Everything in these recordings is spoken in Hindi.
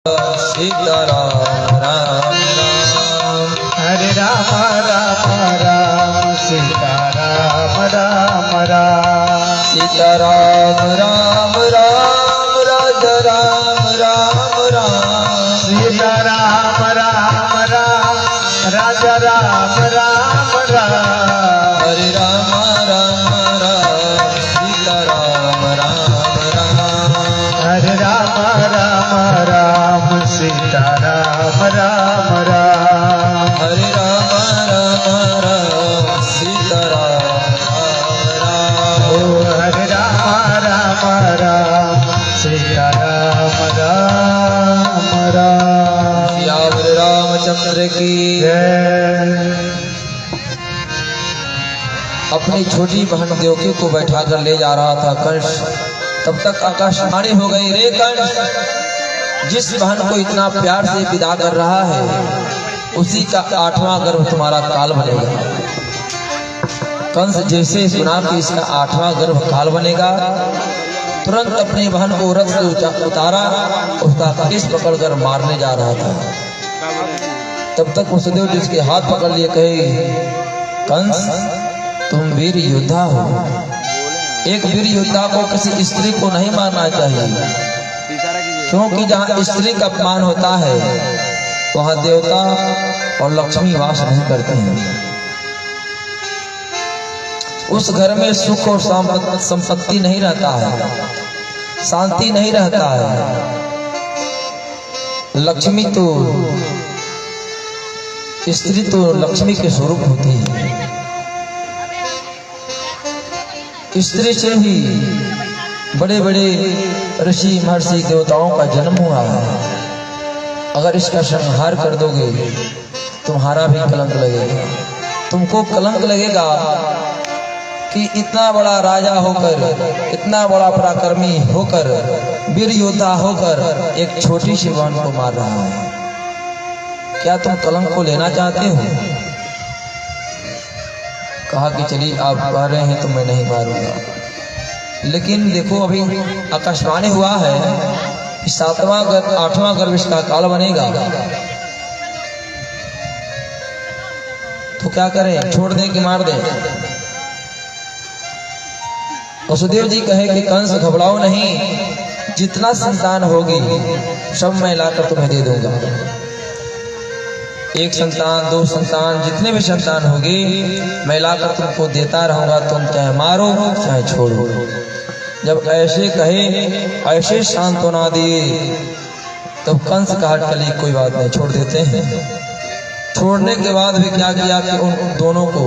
सीताराम राम राम हरे राम राम राम सीताराम राम राम सीताराम राम राम राजा राम राम राम सीताराम राम राम राजा राम राम राम हरे राम राम राम सीताराम राम राम हरे राम राम राम सीताराम राम राम हरे राम राम राम सीताराम राम ओ राम हरे राम राम राम सीताराम राम राम श्याम रामचंद्र की जय। अपनी छोटी बहन देवकी को बैठा कर ले जा रहा था कंस। तब तक आकाशवाणी हो गई, रे कंस, जिस बहन को इतना प्यार से विदा कर रहा है उसी का 8वां गर्भ तुम्हारा काल बनेगा। कंस जैसे सुना कि इसका 8वां गर्भ काल बनेगा, तुरंत अपनी बहन को रथ से उतारा, उसका केस पकड़कर मारने जा रहा था। तब तक वसुदेव जिसके हाथ पकड़ लिए कहे, कंस तुम वीर योद्धा हो। एक वीर योद्धा को किसी स्त्री को नहीं मारना चाहिए, क्योंकि जहाँ स्त्री का अपमान होता है वहाँ देवता और लक्ष्मी वास नहीं करते हैं। उस घर में सुख और संपत्ति नहीं रहता है, शांति नहीं रहता है। लक्ष्मी तो स्त्री तो लक्ष्मी के स्वरूप होती है। स्त्री से ही बड़े बड़े ऋषि महर्षि देवताओं का जन्म हुआ है। अगर इसका संहार कर दोगे तुम्हारा भी कलंक लगेगा। तुमको कलंक लगेगा कि इतना बड़ा राजा होकर, इतना बड़ा पराक्रमी होकर, वीर योद्धा होकर एक छोटी सी बहन को मार रहा है। क्या तुम कलंक को लेना चाहते हो? कहा कि चलिए आप कह रहे हैं तो मैं नहीं मारूंगा। लेकिन देखो अभी आकाशवाणी हुआ है कि 8वां गर्भ इसका काल बनेगा, तो क्या करें? छोड़ दें कि मार दें? वसुदेव जी कहे कि कंस घबराओ नहीं, जितना संतान होगी सब मैं लाकर तुम्हें दे दूंगा। 1 संतान 2 संतान जितने भी संतान होगी मैं लाकर तुमको देता रहूंगा, तुम चाहे मारो चाहे छोड़ो। जब ऐसे कहे, ऐसे सांत्वना दिए, तब कंस कहा चलिए कोई बात नहीं, छोड़ देते हैं। छोड़ने के बाद भी क्या किया कि उन दोनों को,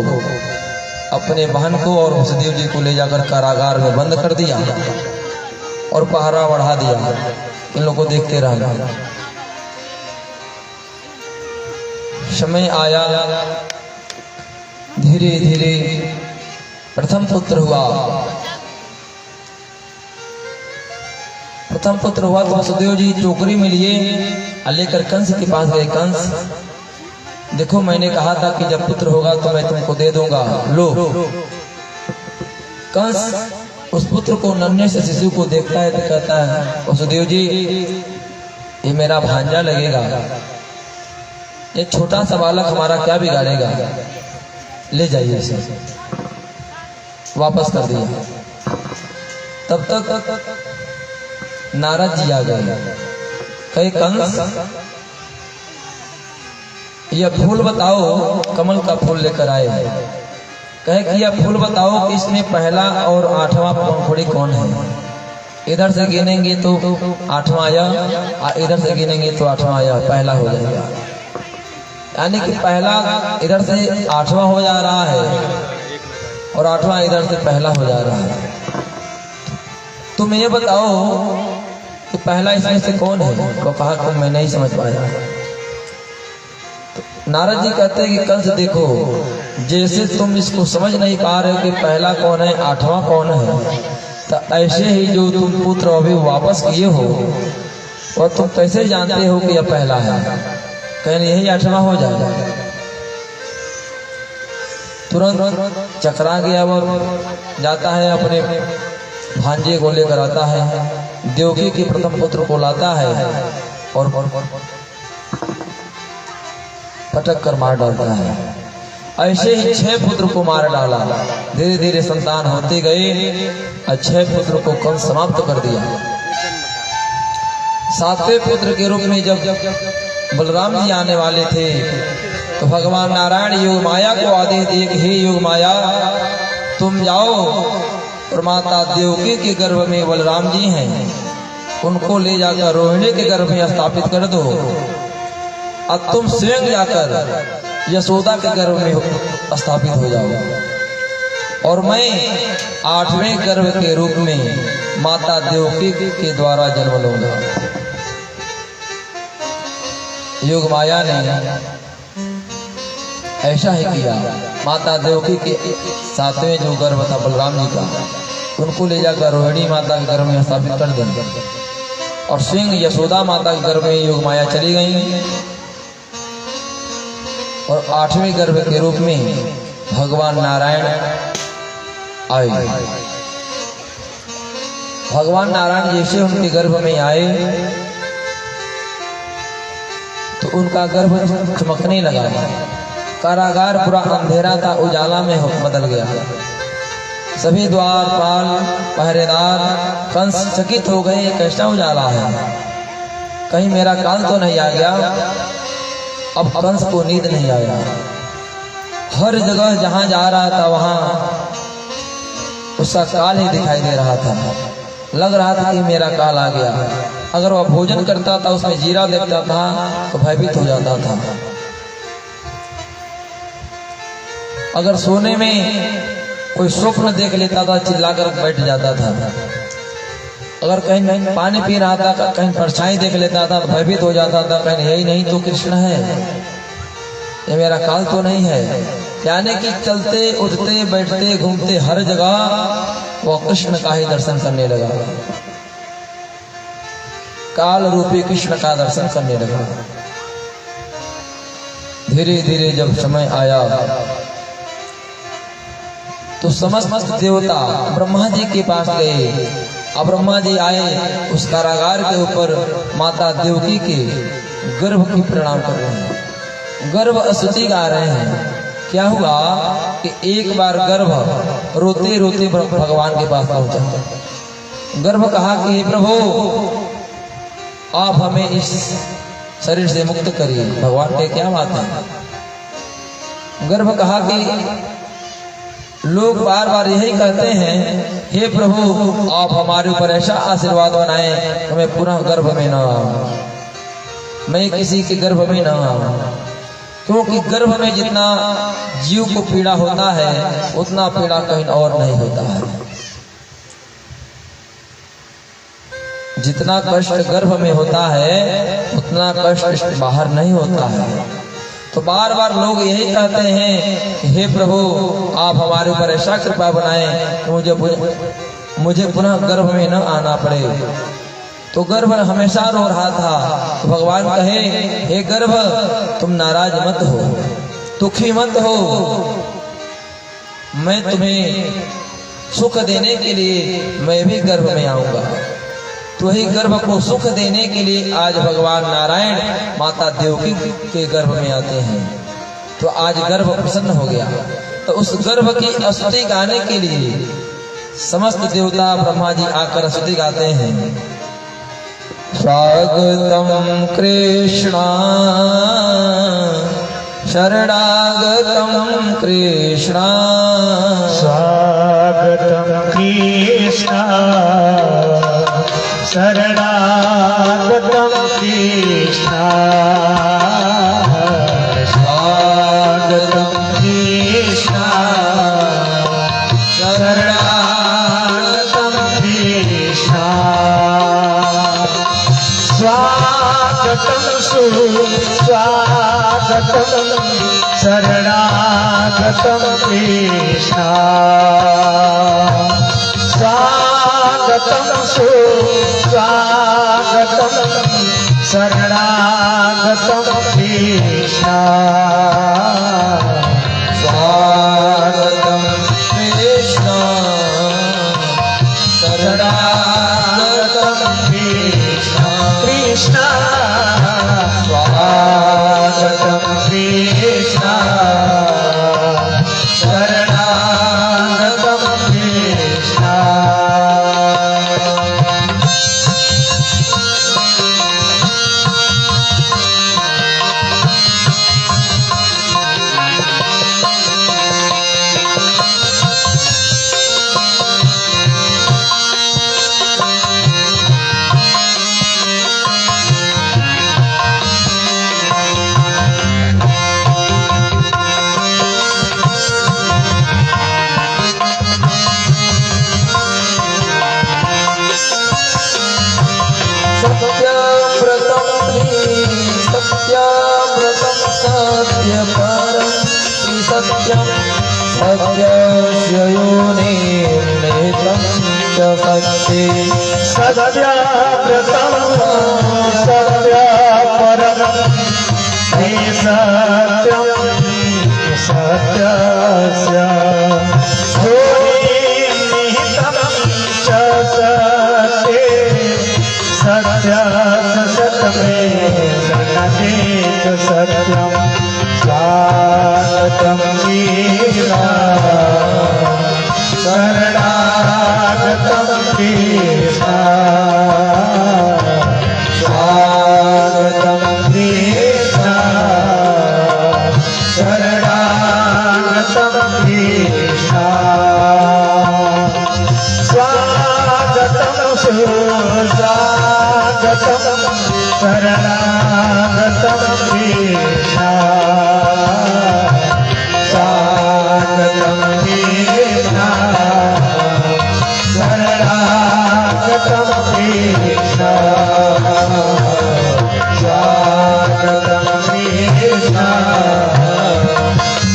अपने बहन को और वसुदेव जी को ले जाकर कारागार में बंद कर दिया और पहरा बढ़ा दिया, इन लोगों को देखते रहना। समय आया, धीरे धीरे प्रथम पुत्र हुआ। प्रथम पुत्र हुआ तो वसुदेव जी टोकरी में लिए लेकर कंस के पास गए। कंस देखो, मैंने कहा था कि जब पुत्र होगा तो मैं तुमको दे दूंगा, लो। कंस उस पुत्र को, नन्हे से शिशु को देखता है तो कहता है, वसुदेव जी ये मेरा भांजा लगेगा, एक छोटा सा बालक हमारा क्या बिगाड़ेगा, ले जाइए इसे। वापस कर दिया। तब तक नारद जी आ गए। कहे, कंस यह फूल बताओ, कमल का फूल लेकर आए। कहे कि यह फूल बताओ कि इसमें पहला और 8वां पंखुड़ी कौन है? इधर से गिनेंगे तो 8वां आया, इधर से गिनेंगे तो 8वां आया, पहला हो जाएगा। यानी कि पहला इधर से 8वां हो जा रहा है और 8वां इधर से पहला हो जा रहा है। तुम ये बताओ कि पहला इसमें से कौन है? तो कहा कि मैं नहीं समझ पाया। तो नारद जी कहते हैं कि कंस देखो, जैसे तुम इसको समझ नहीं पा रहे हो कि पहला कौन है 8वां कौन है, तो ऐसे ही जो तुम पुत्र अभी वापस किए हो और तुम कैसे जानते हो कि यह पहला है? कहने यही 8वां हो जाएगा। तुरंत चकरा गया और जाता है, अपने भांजे को लेकर आता है, देवकी के प्रथम पुत्र को लाता है और पटक कर मार डालता है। ऐसे ही 6 पुत्र को मार डाला। धीरे धीरे संतान होते गए और 6 पुत्र को कंस समाप्त कर दिया। 7वें पुत्र के रूप में जब बलराम जी आने वाले थे तो भगवान नारायण योग माया को आदेश दिए कि हे योग माया, तुम जाओ और माता देवकी के गर्भ में बलराम जी हैं, उनको ले जाकर रोहिणी के गर्भ में स्थापित कर दो। अब तुम स्वयं जाकर यशोदा के गर्भ में स्थापित हो जाओ और मैं 8वें गर्भ के रूप में माता देवकी के द्वारा जन्म लूंगा। योग माया ने ऐसा ही किया। माता देवकी के 7वें जो गर्भ था बलराम जी का, उनको ले जाकर रोहिणी माता के गर्भ में स्थापित कर देंगे और स्वयं यशोदा माता के गर्भ में योग माया चली गई और 8वें गर्भ के रूप में भगवान नारायण आए। भगवान नारायण जैसे उनके गर्भ में आए तो उनका गर्भ चमकने लगा। कारागार पूरा अंधेरा था, उजाला में बदल गया। सभी द्वारपाल पहरेदार कंस चकित हो गए, कैसा उजाला है, कहीं मेरा काल तो नहीं आ गया। अब कंस को नींद नहीं आया। हर जगह जहां जा रहा था वहां उसका काल ही दिखाई दे रहा था। लग रहा था कि मेरा काल आ गया। अगर वह भोजन करता था, उसमें जीरा देखता था तो भयभीत हो जाता था। अगर सोने में कोई स्वप्न देख लेता था, चिल्लाकर बैठ जाता था। अगर कहीं पानी पी रहा था, कहीं परछाई देख लेता था तो भयभीत हो जाता था, कहीं यही नहीं तो कृष्ण है, ये मेरा काल तो नहीं है। यानी कि चलते उठते बैठते घूमते हर जगह वह कृष्ण का ही दर्शन करने लगा। काल रूपी कृष्ण का दर्शन करने लगा। धीरे धीरे जब समय आया तो समस्त देवता ब्रह्मा जी के पास गए। अब ब्रह्मा जी आए, उस कारागार के ऊपर माता देवकी के गर्भ की प्रणाम कर रहे हैं, गर्भ स्तुति गा रहे हैं। क्या हुआ कि एक बार गर्भ रोते रोते भगवान के पास पहुंचा। गर्भ कहा कि हे प्रभु, आप हमें इस शरीर से मुक्त करिए। भगवान के क्या बात है। गर्भ कहा कि लोग बार बार यही कहते हैं, हे प्रभु आप हमारे ऊपर ऐसा आशीर्वाद बनाएं, हमें पुनः गर्भ में न आऊं, मैं किसी के गर्भ में न आऊं। क्योंकि गर्भ में जितना जीव को पीड़ा होता है उतना पीड़ा कहीं और नहीं होता है। जितना कष्ट गर्भ में होता है उतना कष्ट बाहर नहीं होता है। तो बार बार लोग यही कहते हैं कि हे प्रभु आप हमारे ऊपर ऐसा कृपा बनाएं कि मुझे पुनः गर्भ में न आना पड़े। तो गर्भ हमेशा रो रहा था। तो भगवान कहे, हे गर्भ तुम नाराज मत हो, दुखी मत हो, मैं तुम्हें सुख देने के लिए मैं भी गर्भ में आऊंगा। तो ही गर्भ को सुख देने के लिए आज भगवान नारायण माता देवकी के गर्भ में आते हैं। तो आज गर्भ प्रसन्न हो गया। तो उस गर्भ की स्तुति गाने के लिए समस्त देवता ब्रह्मा जी आकर स्तुति गाते हैं। स्वागतम कृष्णा शरणागतम कृष्णा, स्वागतम कृष्णा शरणागतम कृष्णा, स्वागतम कृष्णा शरणागतम कृष्णा, स्वागतम सुस्वागतम शरणागतम कृष्णा, स्वागतम सुस्वागतम शरणागतम कृष्णा, स्वागतम कृष्णा शरणागतम कृष्णा कृष्णा परं त्रिसत्यं सत्यस्य योनिर्निहितं च सत्ये सत्याव्रतं सत्यापरं त्रिसत्यं सत्यस्य योनिर्निहितं च सत्ये सत्यमेक सत्यं स्वागतं वीरा शरणागतं कृष्णा स्वागतं कृष्णा शरणागतं कृष्णा स्वागतं सुस्वागतं शरणागतं कृष्णा स्वागतं कृष्णा शरणागतं कृष्णा स्वागतं कृष्णा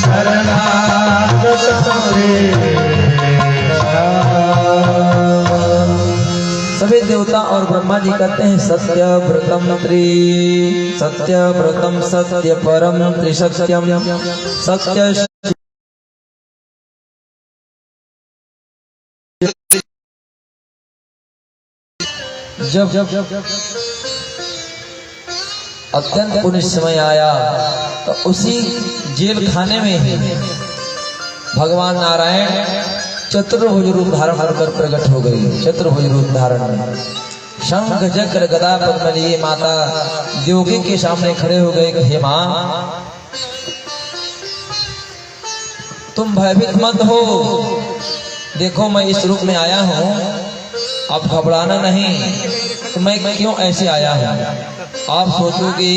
शरणागतं कृष्णा। सभी देवता और ब्रह्मा जी कहते हैं सत्य व्रतम सत्य परम त्रिसत्यम सत्य जब अत्यंत पुण्य समय आया तो उसी जेल खाने में ही भगवान नारायण चतुर्भुज रूप धारण कर प्रकट हो गई। चतुर्भुज रूप धारण में शंख चक्र गदा पद्म लिए माता देवकी के सामने खड़े हो गए। हे मां, तुम भयभीत मत हो, देखो मैं इस रूप में आया हूँ, आप घबराना नहीं। तो मैं क्यों ऐसे आया हूँ? आप सोचोगे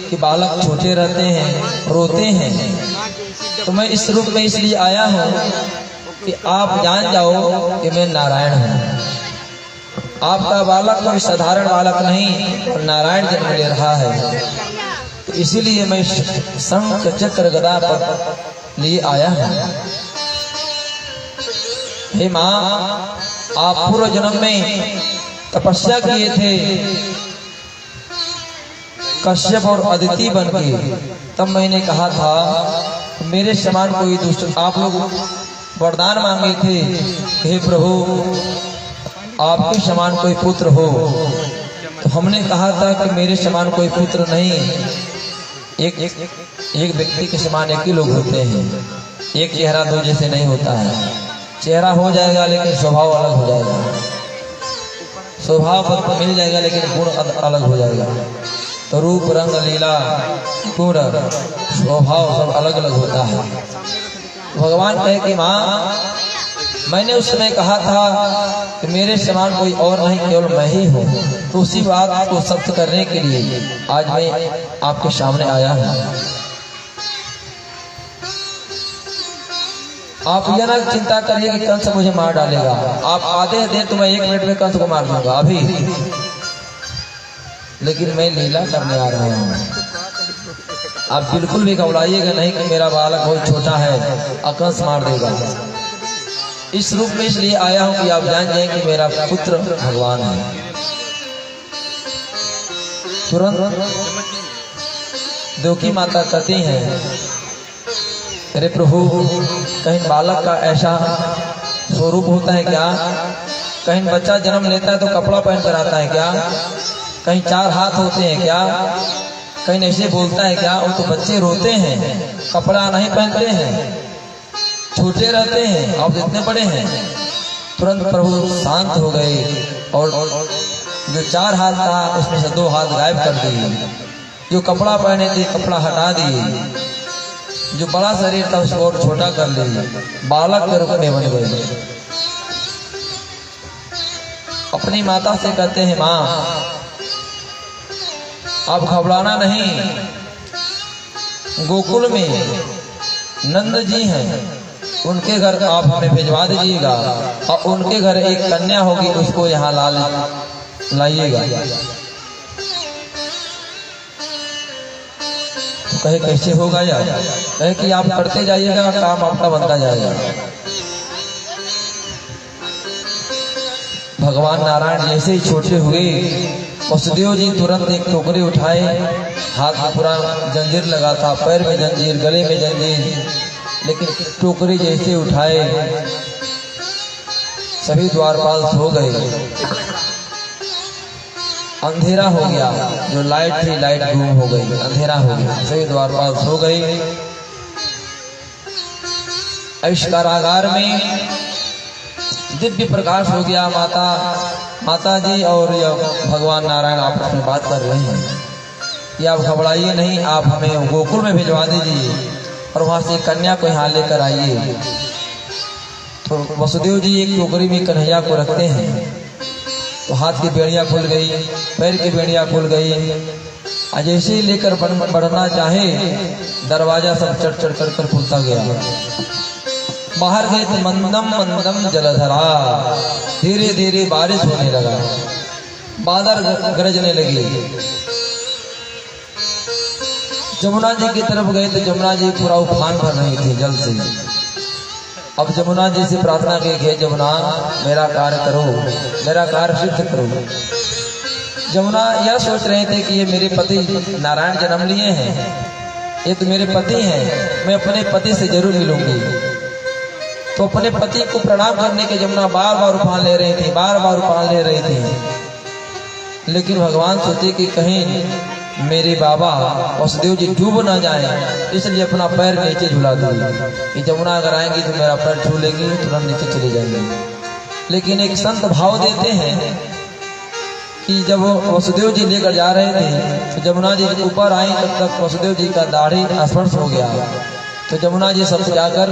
कि बालक छोटे रहते हैं, रोते हैं, तो मैं इस रूप में इसलिए आया हूँ कि आप जान जाओ कि मैं नारायण हूँ। आपका बालक कोई साधारण बालक नहीं, और नारायण जन्म ले रहा है, तो इसीलिए मैं शंख चक्र गदा पर लिए आया हूँ। हे माँ, आप पूर्व जन्म में तपस्या किए थे कश्यप और अदिति बन के, तब मैंने कहा था मेरे समान कोई दुष्ट, आप लोग वरदान मांगे थे, हे प्रभु आपके समान कोई पुत्र हो, तो हमने कहा था कि मेरे समान कोई पुत्र नहीं, एक व्यक्ति के समान एक ही लोग होते हैं, एक चेहरा दो जैसे नहीं होता है। चेहरा हो जाएगा लेकिन स्वभाव अलग हो जाएगा, स्वभाव तो मिल जाएगा लेकिन गुण अलग हो जाएगा। तो रूप रंग लीला गुण स्वभाव सब अलग अलग होता है। भगवान कहे कि माँ, मैंने उस समय कहा था कि मेरे समान कोई और नहीं, केवल मैं ही हूँ। तो उसी बात को सत्य करने के लिए आज मैं आपके सामने आया हूँ। आप यह ना चिंता करिए कि कंस मुझे मार डालेगा। आप आधे देर तो मैं 1 मिनट में कंस को मार दूंगा अभी, लेकिन मैं लीला करने आ रहा हूँ। आप बिल्कुल भी घबराइएगा नहीं कि मेरा बालक बहुत छोटा है, कंस मार देगा। इस रूप में इसलिए आया हूँ कि आप जान जाएं कि मेरा पुत्र भगवान है। तुरंत देवकी माता कहती हैं, अरे प्रभु, कहीं बालक का ऐसा स्वरूप होता है क्या? कहीं बच्चा जन्म लेता है तो कपड़ा पहन कर आता है क्या? कहीं 4 हाथ होते हैं क्या? कहीं ऐसे बोलता है क्या? वो तो बच्चे रोते हैं, कपड़ा नहीं पहनते हैं, छोटे रहते हैं, आप इतने बड़े हैं। तुरंत प्रभु शांत हो गए और जो 4 हाथ था उसमें से 2 हाथ गायब कर दिए, जो कपड़ा पहने थे कपड़ा हटा दिए, जो बड़ा शरीर था उसको और छोटा कर लिए, बालक के रूप में बन गए। अपनी माता से कहते हैं, माँ आप घबराना नहीं, गोकुल में नंद जी हैं, उनके घर आप हमें भिजवा दीजिएगा और उनके घर एक कन्या होगी, उसको यहाँ लाइएगा। कहे कैसे होगा यार? कहे कि आप करते जाइएगा, काम आपका बनता जाएगा। भगवान नारायण जैसे ही छोटे हुए, वसुदेव जी तुरंत एक टोकरी उठाए, हाथ में पूरा जंजीर लगा था, पैर में जंजीर, गले में जंजीर, लेकिन टोकरी जैसे उठाए सभी द्वारपाल सो गए। अंधेरा हो गया, जो लाइट थी लाइट गुम हो गई, अंधेरा हो गया, सभी द्वारपाल सो गए। इस कारागार में दिव्य प्रकाश हो गया। माता जी और भगवान नारायण आपस में बात कर रहे हैं कि आप घबराइए नहीं, आप हमें गोकुल में भिजवा दीजिए और वहां से कन्या को यहाँ लेकर आइए। तो वसुदेव जी एक टोकरी में कन्हैया को रखते हैं, तो हाथ की बेड़ियां खुल गई, पैर की बेड़ियां खुल गई। जैसे ही लेकर बढ़ना चाहे, दरवाजा सब चढ़ चढ़ कर खुलता गया। बाहर गए तो मंदम मंदम जलधरा, धीरे धीरे बारिश होने लगा, बादल गरजने लगे। जमुना जी की तरफ गए तो जमुना जी पूरा उफान भर रही थी जल से। अब जमुना जी से प्रार्थना की कि जमुना मेरा कार्य करो, मेरा कार्य सिद्ध करो। जमुना यह सोच रहे थे कि ये मेरे पति नारायण जन्म लिए हैं, ये तो मेरे पति हैं, मैं अपने पति से जरूर मिलूंगी। तो अपने पति को प्रणाम करने के जमुना बार बार उफान ले रही थी, बार बार उफान ले रही थी। लेकिन भगवान सोचे कि कहीं मेरे बाबा वसुदेव जी डूब ना जाए, इसलिए अपना पैर नीचे झुला दिए कि जमुना अगर आएंगी तो मेरा पैर छू लेगी, तुरंत नीचे चले जाएंगे। लेकिन एक संत भाव देते हैं कि जब वसुदेव जी लेकर जा रहे थे तो जमुना जी ऊपर आई, तब तक वसुदेव जी का दाढ़ी स्पर्श हो गया। तो जमुना जी सब जाकर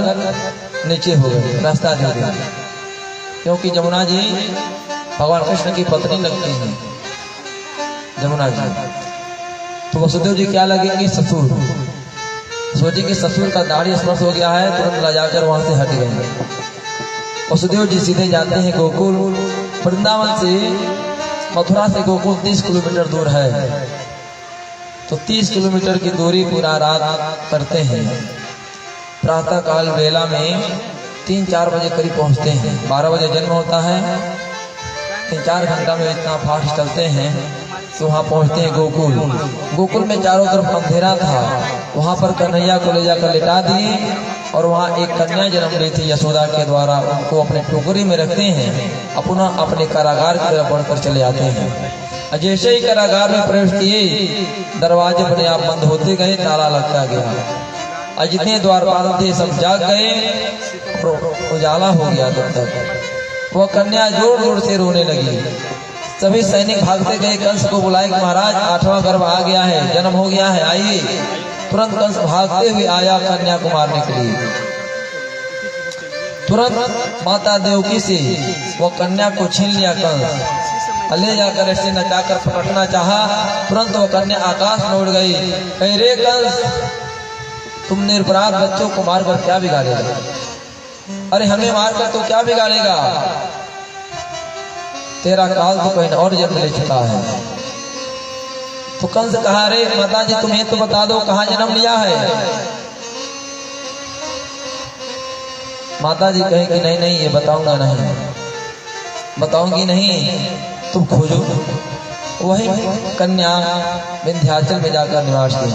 नीचे हो गए, रास्ता दे दिया, क्योंकि जमुना जी भगवान कृष्ण की पत्नी लगती हैं जमुना जी। तो वसुदेव जी क्या लगेंगे? ससुर। सोचे कि ससुर का दाढ़ी स्पर्श हो गया है, तुरंत जाकर वहां से हट गए। वसुदेव जी सीधे जाते हैं गोकुल। वृंदावन से, मथुरा से गोकुल 30 किलोमीटर दूर है। तो 30 किलोमीटर की दूरी पूरा रात करते हैं। प्रातः काल वेला में 3-4 बजे करीब पहुंचते हैं। 12 बजे जन्म होता है, 3-4 घंटा में इतना फास्ट चलते हैं तो वहाँ पहुँचते हैं गोकुल। गोकुल में चारों तरफ अंधेरा था, वहाँ पर कन्हैया को ले जाकर लिटा दिए और वहाँ एक कन्या जन्म ली थी यशोदा के द्वारा, उनको अपने टोकरी में रखते हैं, अपना अपने कारागार की तरफ बढ़कर चले आते हैं। जैसे ही कारागार में प्रवेश किए, दरवाजे अपने आप बंद होते गए, ताला लगता गया। जितने द्वारपाल थे सब जाग गए, उजाला हो गया। तब तक वह कन्या जोर जोर से रोने लगी। सभी सैनिक भागते गए, कंस को बुलाए कि महाराज 8वां गर्भ आ गया है, जन्म हो गया है, आइए। तुरंत कंस भागते हुए आया कन्या को मारने के लिए। तुरंत माता देवकी से वो कन्या को छीन लिया कंस, ले जाकर ऐसे नचाकर पकड़ना चाहा। तुरंत वो कन्या आकाश में उड़ गई। कहे रे कंस, तुम निरपराध बच्चों को मारकर क्या बिगाड़ेगा? अरे हमें मारकर तो क्या बिगाड़ेगा? तेरा काल तो कहीं और जन्म ले चुका है। तो कंस कहा, रे माता जी तुम्हें तो बता दो कहाँ जन्म लिया है। माता जी कहे कि नहीं नहीं, ये बताऊंगा नहीं, बताऊंगी नहीं, तुम खोजो। वही कन्या विंध्याचल में जाकर निवास की।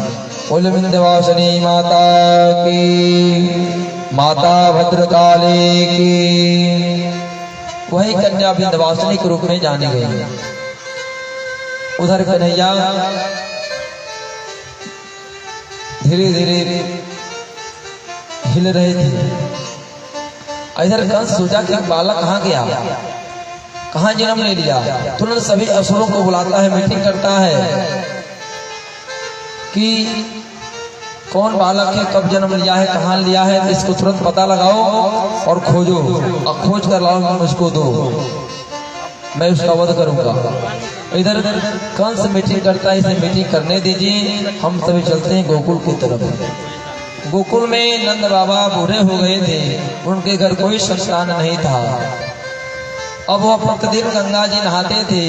बोले विंध्यवासिनी माता की, माता भद्रकाली की। वही कन्या विंध्यवासिनी के रूप में जानी गई। उधर कन्हैया धीरे धीरे हिल रहे थे। इधर कंस सोचा कि बालक कहाँ गया, कहाँ जन्म ले लिया। तुरंत सभी असुरों को बुलाता है, मीटिंग करता है कि कौन बालक है, कब जन्म लिया है, कहाँ लिया है, इसको तुरंत पता लगाओ और खोजो, और खोज कर लाओ, मुझको दो, मैं उसका वध करूंगा। इधर कंस मीटिंग करता है, इसे मीटिंग करने दीजिए, हम सभी चलते हैं गोकुल की तरफ। गोकुल में नंद बाबा बूढ़े हो गए थे, उनके घर कोई संतान नहीं था। अब वह प्रतिदिन गंगा जी नहाते थे।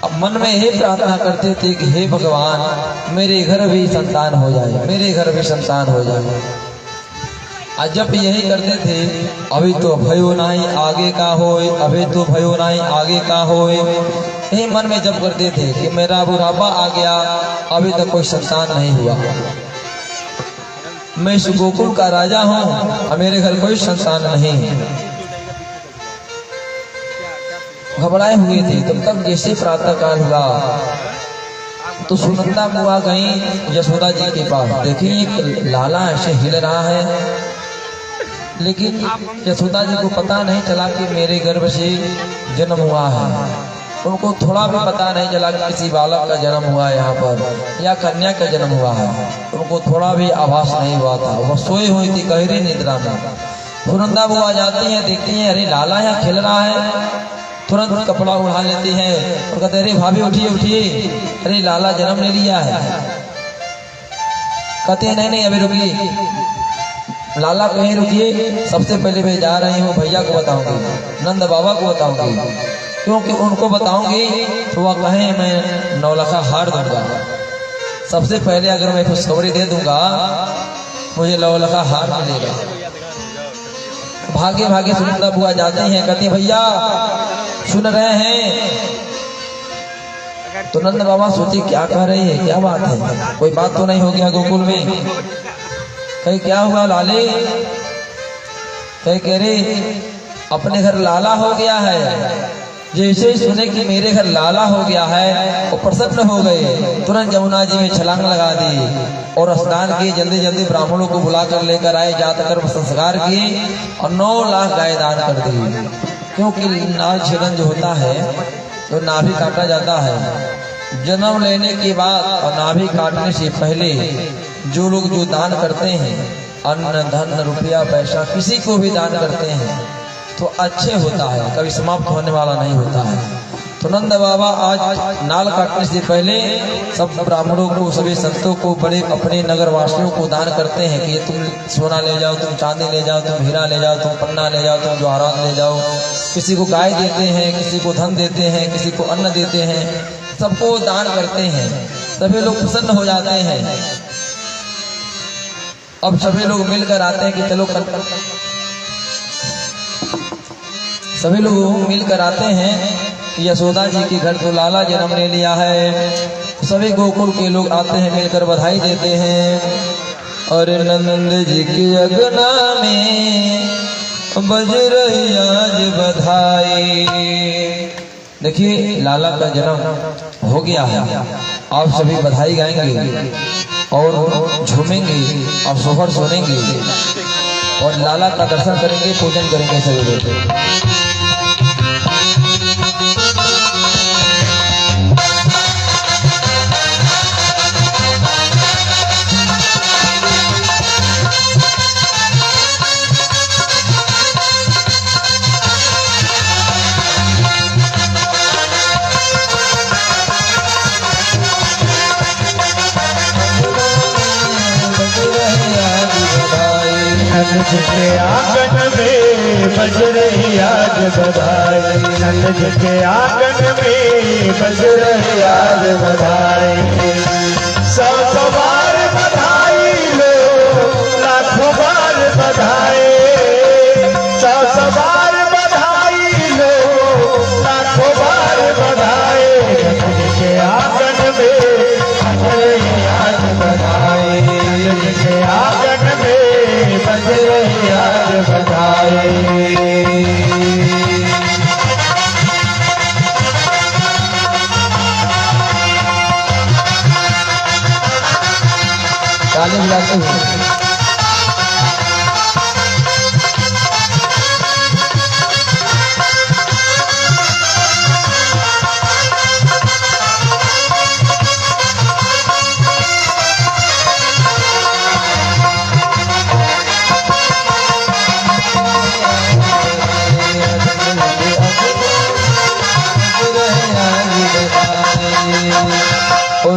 अब मन में यही प्रार्थना करते थे कि हे भगवान मेरे घर भी संतान हो जाए, मेरे घर भी संतान हो जाए। आज जब यही करते थे, अभी तो भयो नहीं आगे का होए, अभी तो भयो नहीं आगे का होए, यही मन में जब करते थे कि मेरा बुढ़ापा आ गया, अभी तक कोई संतान नहीं हुआ, मैं इस गोकुल का राजा हूँ और मेरे घर कोई संतान नहीं है। घबराए हुए थे। तब तक जैसे प्रातः काल हुआ तो सुनंदा बुआ गई यशोदा जी के पास। देखिए एक लाला ऐसे हिल रहा है, लेकिन यशोदा जी को पता नहीं चला कि मेरे गर्भ से जन्म हुआ है। उनको थोड़ा भी पता नहीं चला कि किसी बालक का जन्म हुआ है यहाँ पर या कन्या का जन्म हुआ है। उनको थोड़ा भी आभास नहीं हुआ था। वह सोई हुई थी गहरी निद्रा में। सुनंदा बुआ जाती है, देखती है अरे लाला यहाँ खेल रहा है, तुरंत कपड़ा उड़ा लेती है और कहते अरे भाभी उठिए उठिए, अरे लाला जन्म ले लिया है। कहते हैं नहीं अभी रुकिए, लाला कहीं रुकिए, सबसे पहले मैं जा रही हूँ भैया को बताऊंगी, नंद बाबा को बताऊंगी, क्योंकि उनको बताऊंगी तो वह कहें मैं नौलखा हार दूंगा। सबसे पहले अगर मैं खुशखबरी दे दूंगा मुझे नौलखा हार मिलेगा। भागे भागे सुनंदा बुआ जाती हैं, कहती भैया सुन रहे हैं। तो नंद बाबा सोचे क्या कह रही है, क्या बात है, कोई बात तो नहीं हो गया गोकुल में। कहीं क्या हुआ लाले, कहीं कह रहे अपने घर लाला हो गया है। जैसे ही सुने कि मेरे घर लाला हो गया है वो प्रसन्न हो गए, तुरंत यमुना जी में छलांग लगा दी और स्नान किए, जल्दी जल्दी ब्राह्मणों को बुला कर लेकर आए, जाकर संस्कार किए और 9 लाख गाय दान कर दी। क्योंकि नाभ छेदन जो होता है तो नाभि काटा जाता है। जन्म लेने के बाद और नाभि काटने से पहले जो लोग जो दान करते हैं, अन्न धन रुपया पैसा किसी को भी दान करते हैं तो अच्छे होता है, कभी समाप्त होने वाला नहीं होता है। तो नंद बाबा आज नाल काटने से पहले सब ब्राह्मणों को, सभी संतों को, बड़े अपने नगर वासियों को दान करते हैं कि तुम सोना ले जाओ, तुम चांदी ले जाओ, तुम हीरा ले जाओ, तुम पन्ना ले जाओ, तुम जवाहरात ले जाओ। किसी को गाय देते हैं, किसी को धन देते हैं, किसी को अन्न देते हैं, सबको दान करते हैं। सभी लोग प्रसन्न हो जाते हैं। अब सभी लोग मिलकर आते हैं कि चलो सभी लोग मिलकर आते हैं कि यशोदा जी के घर तो लाला जन्म ले लिया है। सभी गोकुल के लोग आते हैं, मिलकर बधाई देते हैं। और नंद जी की अगना में बज रही आज बधाई। देखिए लाला का जन्म हो गया है, आप सभी बधाई गाएंगे और झूमेंगे और सोहर सुनेंगे और लाला का दर्शन करेंगे, पूजन करेंगे सभी लोग। नंद जी के आंगन में बज रही आज बधाई, नंद जी के आंगन में बज रही आज बधाई। 100 बार बधाई लो, लाखों बार बधाई, 100 बार बधाई लो, लाखों बार बधाई। नंद जी के आंगन में बज रही आज बधाई, नंद जी के आंगन में बज रही आज बधाई। ताली बजाते हुए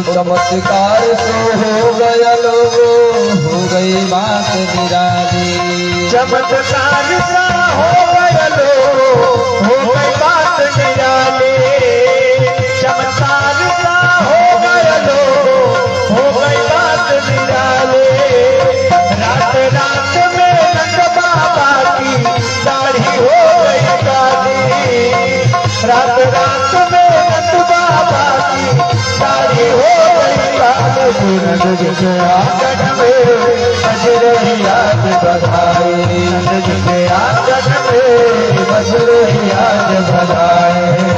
चमत्कार सो हो गया लोगो, हो गई बात निराली। चमत्कार सा हो गया लो, हो गई बात निराली। चमत्कार नंद जी के आंगन में बज रही आज बधाई, नंद जी के आंगन में बज रही आज बधाई।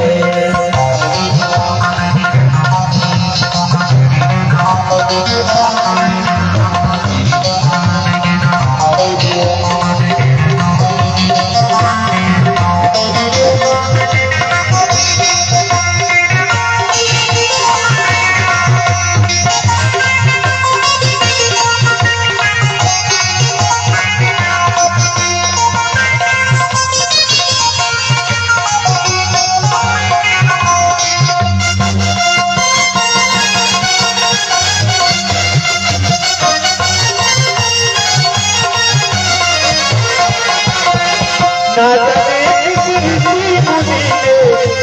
ना जाने किस ऋषि मुनि ने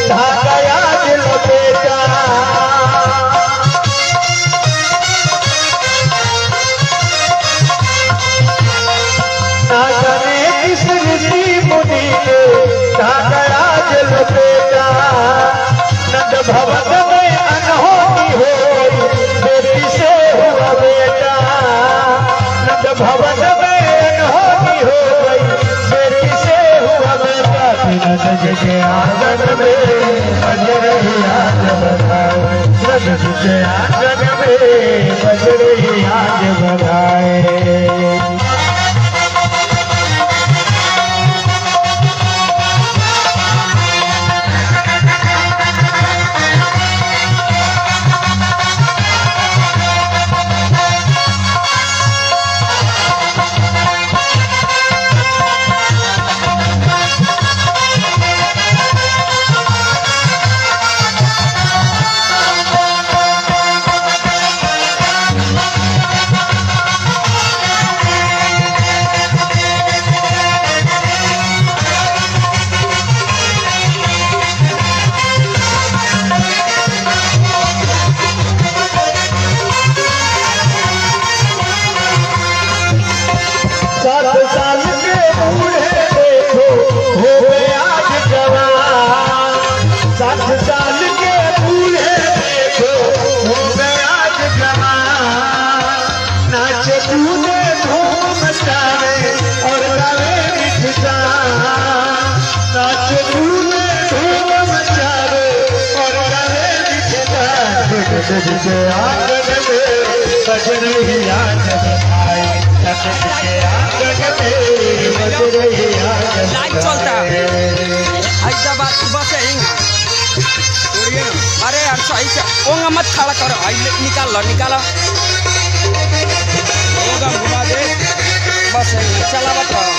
धागा याद लपेटा, ना जाने किस ऋषि मुनि ने धागा याद लपेटा। नंद भवन में अनहोनी हो बेटी से हुआ बेटा, नंद भवन में अनहोनी हो गई बेटी से हुआ बेटा। नंद जी के आंगन में बज रही आज बधाई, नंद जी के आंगन में बज रही आज बधाई। नंद जी के आंगन में बज रही आज बधाई, नंद जी के आंगन में बज रही आज बधाई। ऐसा बात बस है अरे यार सही से ओंगा मत खड़ा करो, निकाल लो निकालो, घुमा दे बस चला मत रहो।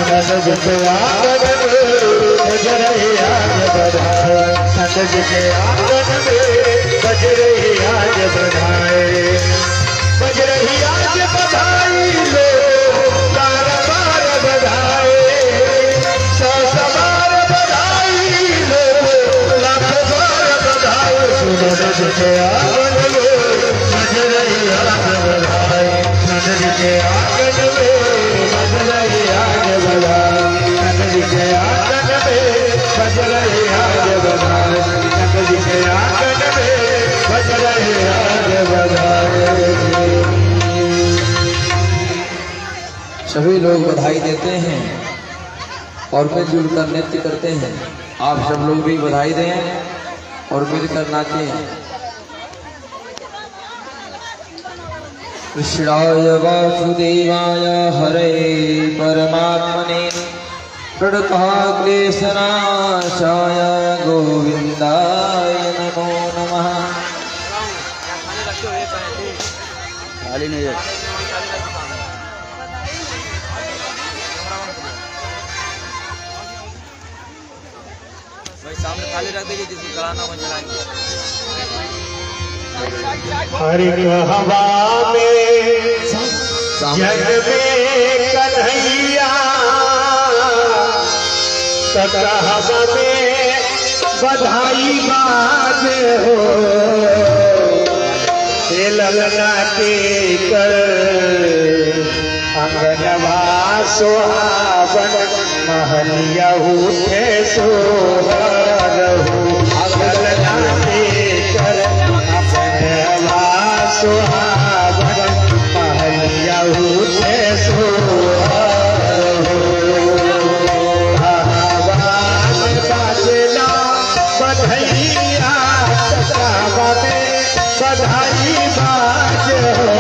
नंद जी के आंगन में बज रही आज बधाई, नंद जी के आंगन में बज रही आज बधाई, बज रही आज बधाई लो बार बार बधाई, सौ सवार बधाई लो लाख बार बधाई। नंद जी के आंगन में बज रही आज बधाई, नंद जी के आंगन में बज रही आज बधाई, नंद जी के आंगन में बज रही आज सभी लोग बधाई देते हैं और मिलजुल कर नृत्य करते हैं। आप सब लोग भी बधाई दें और मिलकर नाचें। कृष्णाय वासुदेवाय हरे परमात्मने प्रणतक्लेशनाशाय गोविंदाय नमो नमः। खाली नहीं है। भाई सामने थाली रख दीजिए, जिसको कराना हो जलाएंगे। हरि हवा में जग में कन्हैया, कहवा में बधाई बाज हो, ललना के कर अंगनवा सुहावन, महलिया उठे सोहर हो, ललना के कर अंगनवा सुहावन, महलिया उठे सोहर हो। आवाज बाजना बधैया, कहवा में बधाई बाज हो,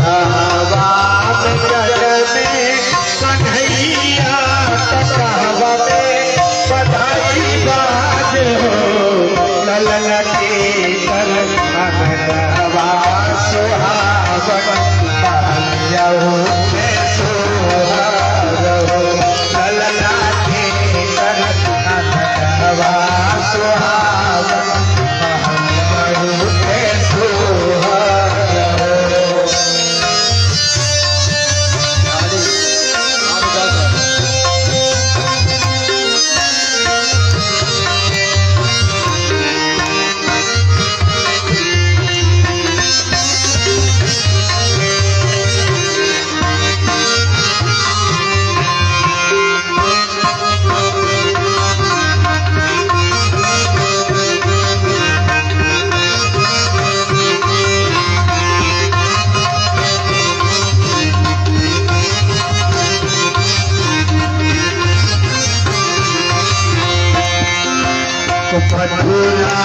हवा में जग में कन्हैया, कहवा में बधाई बाज हो, ललन के कर अंगनवा सुहावन, महलिया उठे सोहर हो, ललन के कर अंगनवा सुहावन, उठे सोहर हो। मथुरा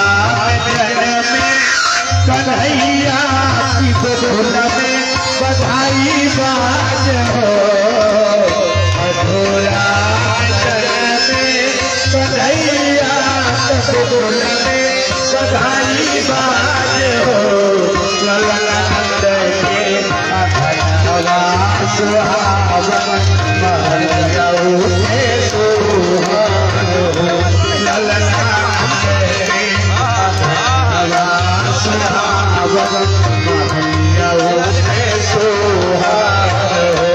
में कन्हैया की गोकुल में बधाई बाज हो, मथुरा में कन्हैया गोकुल में बधाई बाज हो, ललनंद के अंगनवा सुहावन, महलिया उठे सोहर हो, ललना सुहावन, महलिया उठे सोहर हो।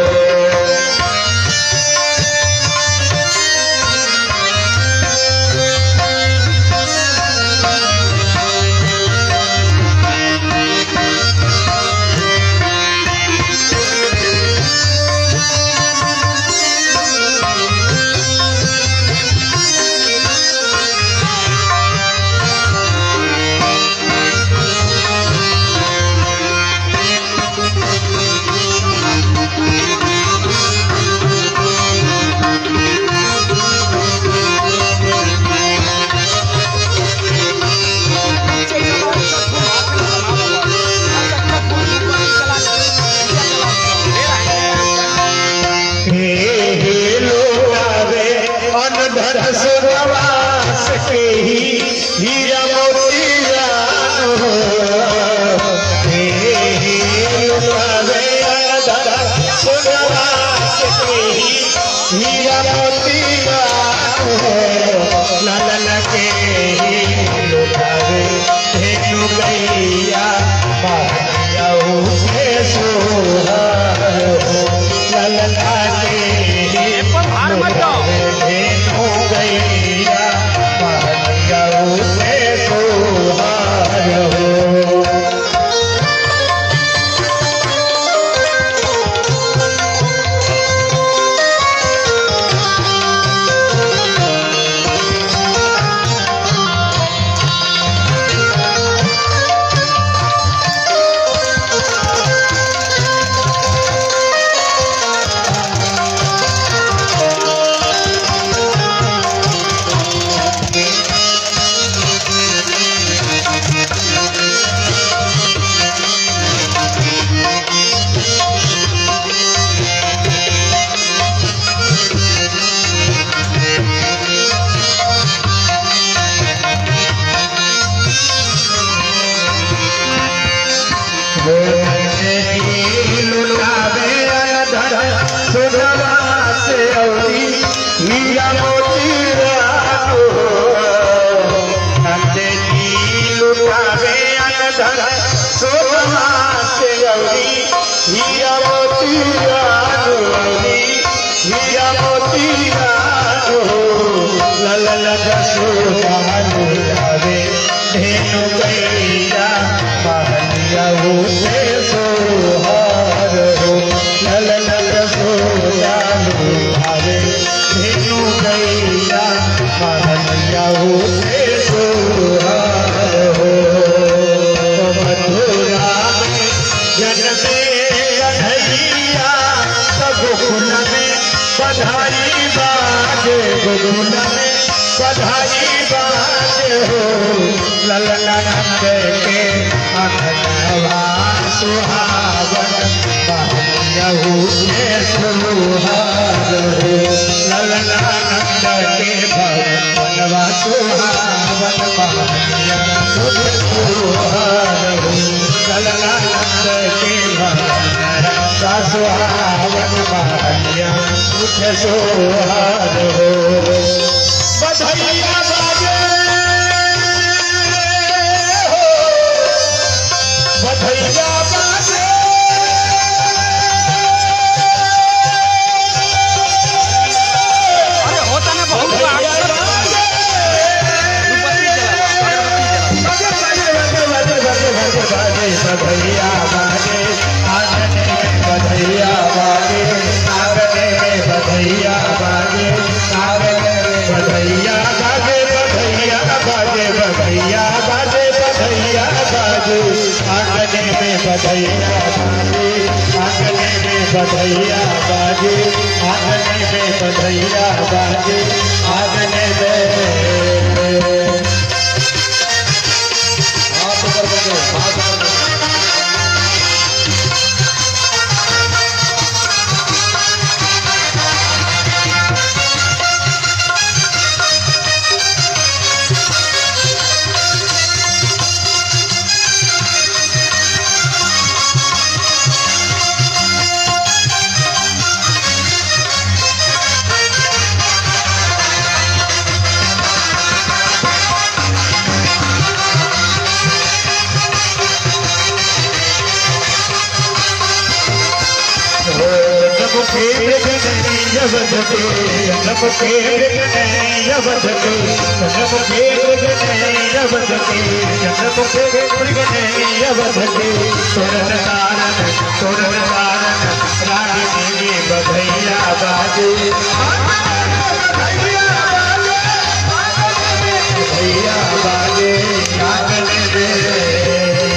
सुरवास के ही हीरा मोतिया हो, सुरवास के ही हीरा मोतिया हो, ललन के लुटावे धेनु गैया, महलिया उठे सोहर हो, ललना के लुटावे धेनु गैया, महलिया उठे सोहर हो। हीरा मोती रानो नंद जी लुटावे अनधन सोनमा से अवरी हीरा मोती रानो हीरा मोती रानो ललन जसोदा लुटावे धेनु गैया महलिया होते सोहार हो ललन जसोदा लुटावे धेनु गैया महलिया होते सोहार हो मथुरा में जन्मे अनहैया सब गुण में बधाई बाजे गुण में बधाई बाजे हो ललना नंद के अखनवा सुहावन महलिया होते सुहार हो ललना नंद के भगवनवा सुहावन महलिया होते सुहार हो ललना नंद के भगवनवा सुहावन महलिया होते सुहार हो बधाइयाँ बाजे हो बधाइयाँ बाजे अरे होता ना बहुत बधाइयाँ बाजे बधाइयाँ बाजे आंगने में बधाइयाँ बाजे आंगने में बधाइयाँ बाजे आंगने में बधाइयाँ बाजे बधाइयाँ बाजे बधाइयाँ बाजे बधाइयाँ बाजे आंगने में बधाइयाँ बाजे आंगने में बधाइयाँ बाजे आंगने में बधाइयाँ बाजे आंगने में हाथ ऊपर करके हाथ ऊपर करके बधैया बाजे बधैया बाजे आंगन में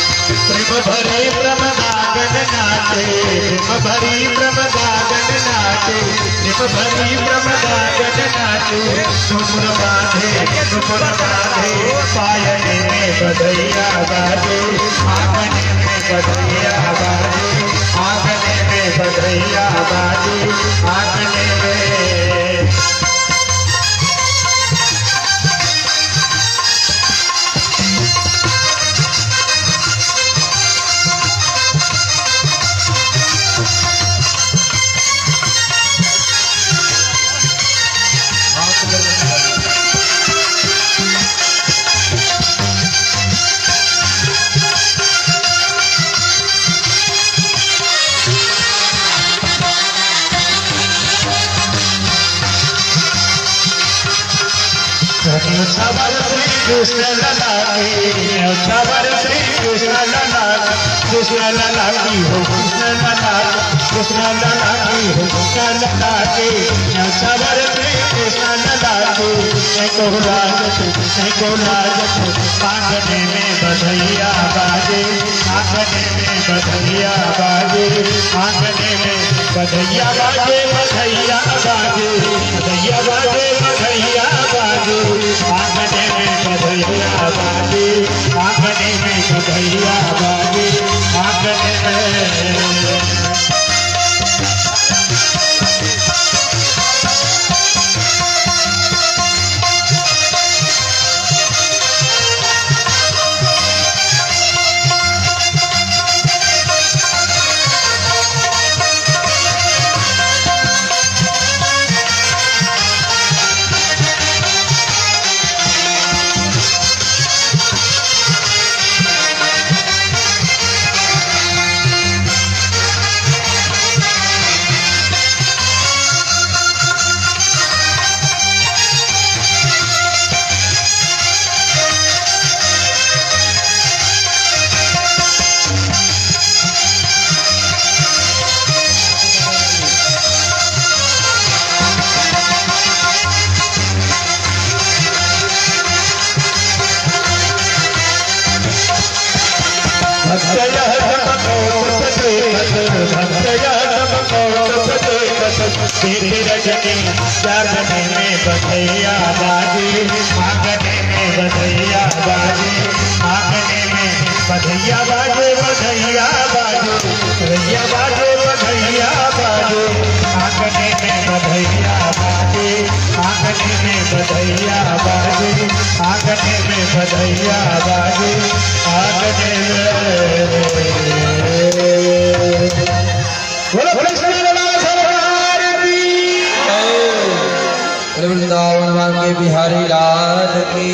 भरी प्रमदागन नाचे भरी प्रमदागन नाचे भरी प्रमदागन नाचे नुपुर बांधे पायने में बधैया बाजे आंगने में बधैया बाजे आंगने में बधैया बाजे आंगने में सबर श्री कृष्ण लला की सबर श्री कृष्ण लला कृष्ण लला की हो कृष्ण लला की हो कृष्ण लला की सबर श्री कृष्ण लला की कोहराज नहीं को लागत आंगने में बधैया बाजे आंगने में बधैया बाजे आंगने में बधैया बाजे बधैया बाजे बधैया बाजे बधैया बाजे आंगने में बधैया बाजे आंगने में बधैया बाजे आंगने में जागने में बधैया बाजे आंगने में बधैया बाजे आंगने में बधैया बाजे बधैया बाजे बधैया बाजे बधैया बाजे आंगने में बधैया बाजे आंगने में बधैया बाजे आंगने में बधैया बाजे आंगने वृंदावन के बिहारी लाल की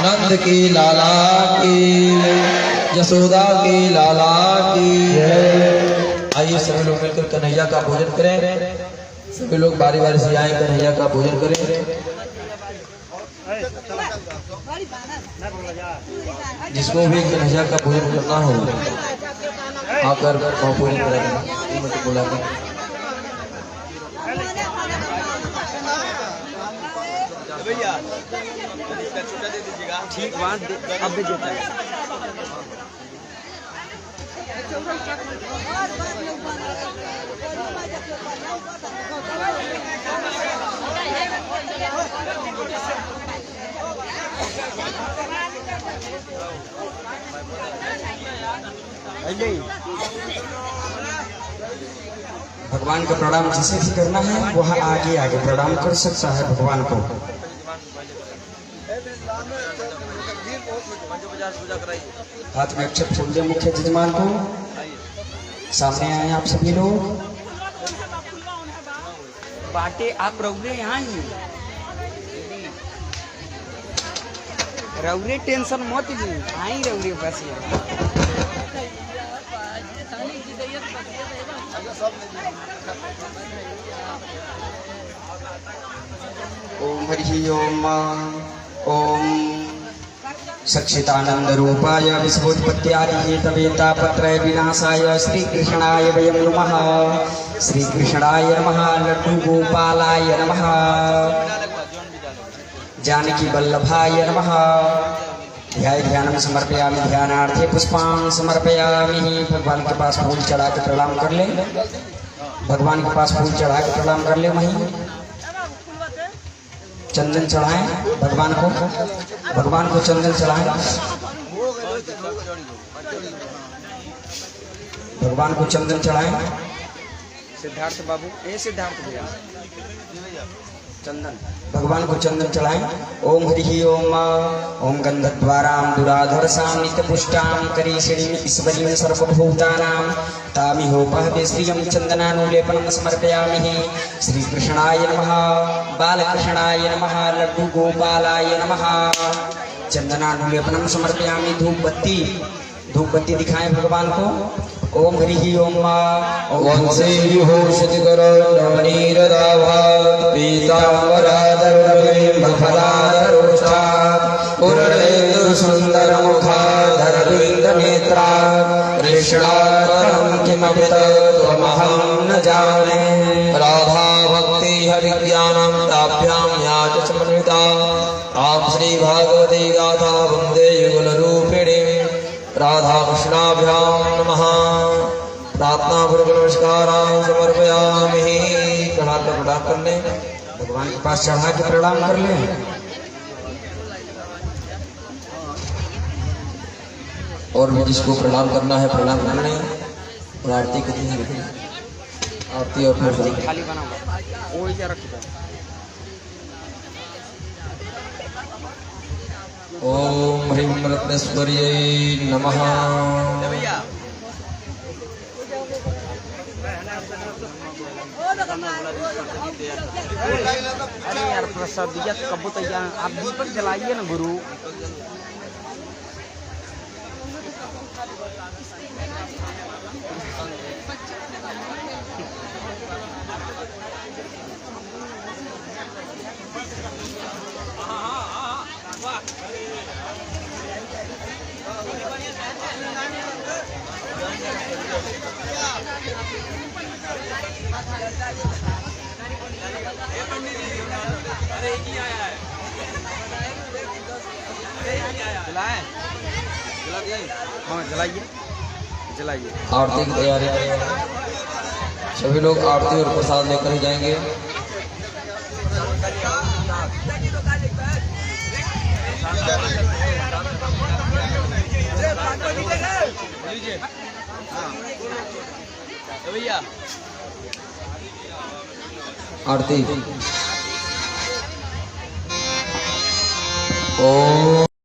नंद की लाला की यशोदा की लाला की। आइए सभी लोग मिलकर कन्हैया का भोजन करें। सभी लोग बारी बारी से आए कन्हैया का भोजन करें। जिसको भी कन्हैया का भोजन करना हो आकर भोजन करें। बोला भैया छोटा दे दीजिएगा। ठीक वहाँ अब भी देता है। भगवान का प्रणाम जिसे भी करना है वह आगे आगे प्रणाम कर सकता है भगवान को। हाथ में अक्षत फूल दे मुख्य यजमान को। सामने आए आप सभी लोग। बाटे आप रौरे यहाँ ही रौरे टेंशन मत ली आई रौरे बस ओम हरि ओम ओम सच्चिदानंद रूपाय विश्वोत्पत्त्यादिहे तवेतापत्रय विनाशाय श्री कृष्णाय वयं नमः। श्री कृष्णाय नमः। लड्डू गोपालाय नमः। जानकी वल्लभाय नमः। ध्यानं समर्पयामि। ध्यानार्थे पुष्पान् समर्पयामि। भगवान के पास फूल चढ़ा के प्रणाम कर ले। भगवान के पास फूल चढ़ा के प्रणाम कर ले। वहीं चंदन चढ़ाएं भगवान को। भगवान को चंदन चढ़ाएं। भगवान को चंदन चढ़ाएं। सिद्धार्थ बाबू ए सिद्धार्थ भैया चंदन भगवान को चंदन चढ़ाएं। ओम हरि ओम ओम गंधद्वारां दुराधरसां नित्यपुष्टां करीषिणीं ईश्वरीं सर्वभूतानां तामिहोपहते श्रियं चन्दनानुलेपनं समर्पयामि। श्रीकृष्णाय नमः। बालकृष्णाय नमः। लड्डू गोपालाय नमः। चन्दनानुलेपनं समर्पयामि। धूप बत्ती दिखाएं भगवान को। ओम हरि ओम सुंदर मुखाधरविंद नेत्रा कृष्णात्मं किमपि तत्त्वमहं न जाने। राधा भक्ति हरि ज्ञानं कटाभ्याम या च समन्विता राम श्री भागवते गाथा वंदे युगल रूपिणे राधा कृष्णाभ्याम नमः। प्रार्थना पूर्वक नमस्कारान् समर्पयामि। प्रणाम कर ले, भगवान के पास चढ़ा के प्रणाम कर ले। और भी जिसको प्रणाम करना है प्रणाम कर ले। और आरती कितनी है? आरती और फिर खाली बना वो ही रख दो। ओम ह्रीं रत्नेश्वर्यै नमः। भैया अरे यार प्रसाद दिया कब तैयार। आप दीपक जलाइए ना गुरु। जलाएं? जला दिए? हाँ जलाइए जलाइए। आरती की तैयारी, सभी लोग आरती और प्रसाद लेकर ही जाएंगे। भैया आरती। ओम